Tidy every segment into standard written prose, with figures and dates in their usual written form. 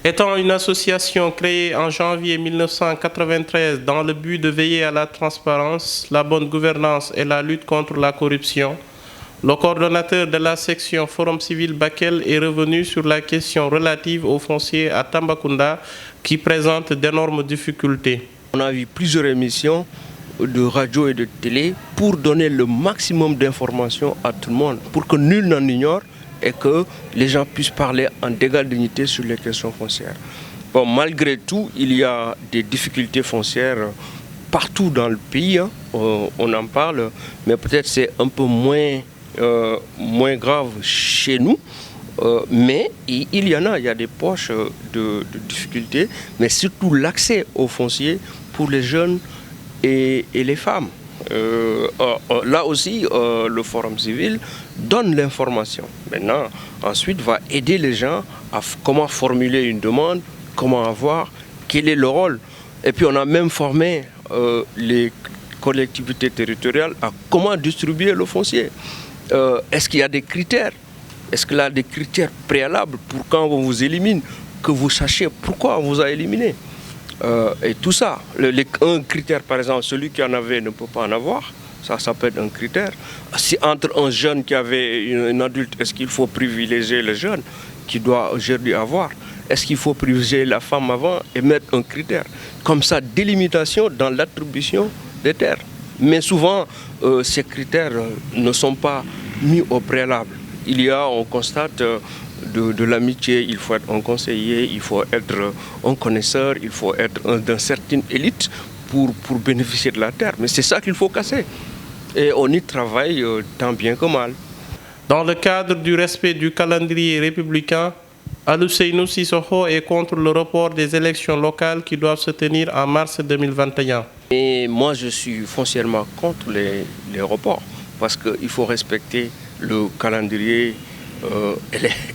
Étant une association créée en janvier 1993 dans le but de veiller à la transparence, la bonne gouvernance et la lutte contre la corruption, le coordonnateur de la section Forum Civil Bakel est revenu sur la question relative au foncier à Tambacounda qui présente d'énormes difficultés. On a vu plusieurs émissions de radio et de télé pour donner le maximum d'informations à tout le monde, pour que nul n'en ignore et que les gens puissent parler en égale dignité sur les questions foncières. Bon, malgré tout, il y a des difficultés foncières partout dans le pays, hein. On en parle, mais peut-être c'est un peu moins grave chez nous. Mais il y en a, il y a des poches de difficultés, mais surtout l'accès au foncier pour les jeunes et les femmes. Là aussi, le Forum civil donne l'information. Maintenant, ensuite, va aider les gens à comment formuler une demande, comment avoir, quel est le rôle. Et puis, on a même formé les collectivités territoriales à comment distribuer le foncier. Est-ce qu'il y a des critères? Est-ce qu'il y a des critères préalables pour quand on vous élimine, que vous sachiez pourquoi on vous a éliminé? Et tout ça, un critère par exemple, celui qui en avait ne peut pas en avoir, ça peut être un critère. Si entre un jeune qui avait un adulte, est-ce qu'il faut privilégier le jeune qui doit aujourd'hui avoir? Est-ce qu'il faut privilégier la femme avant et mettre un critère? Comme ça, délimitation dans l'attribution des terres. Mais souvent, ces critères ne sont pas mis au préalable. On constate de l'amitié, il faut être un conseiller, il faut être un connaisseur, il faut être d'une certaine élite pour bénéficier de la terre. Mais c'est ça qu'il faut casser. Et on y travaille tant bien que mal. Dans le cadre du respect du calendrier républicain, Aluseynou Sissoko est contre le report des élections locales qui doivent se tenir en mars 2021. Et moi, je suis foncièrement contre les reports parce qu'il faut respecter le calendrier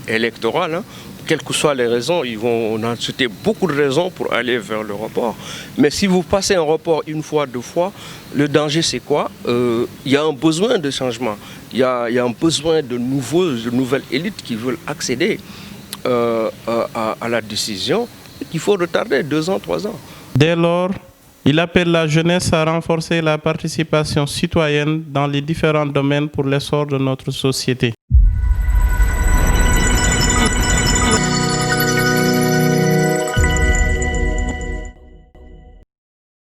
électoral. Hein. Quelles que soient les raisons, on a cité beaucoup de raisons pour aller vers le report. Mais si vous passez un report une fois, deux fois, le danger c'est quoi? Il y a un besoin de changement. Il y a un besoin de nouvelles élites qui veulent accéder à la décision et qu'il faut retarder 2 ans, 3 ans. Dès lors, il appelle la jeunesse à renforcer la participation citoyenne dans les différents domaines pour l'essor de notre société.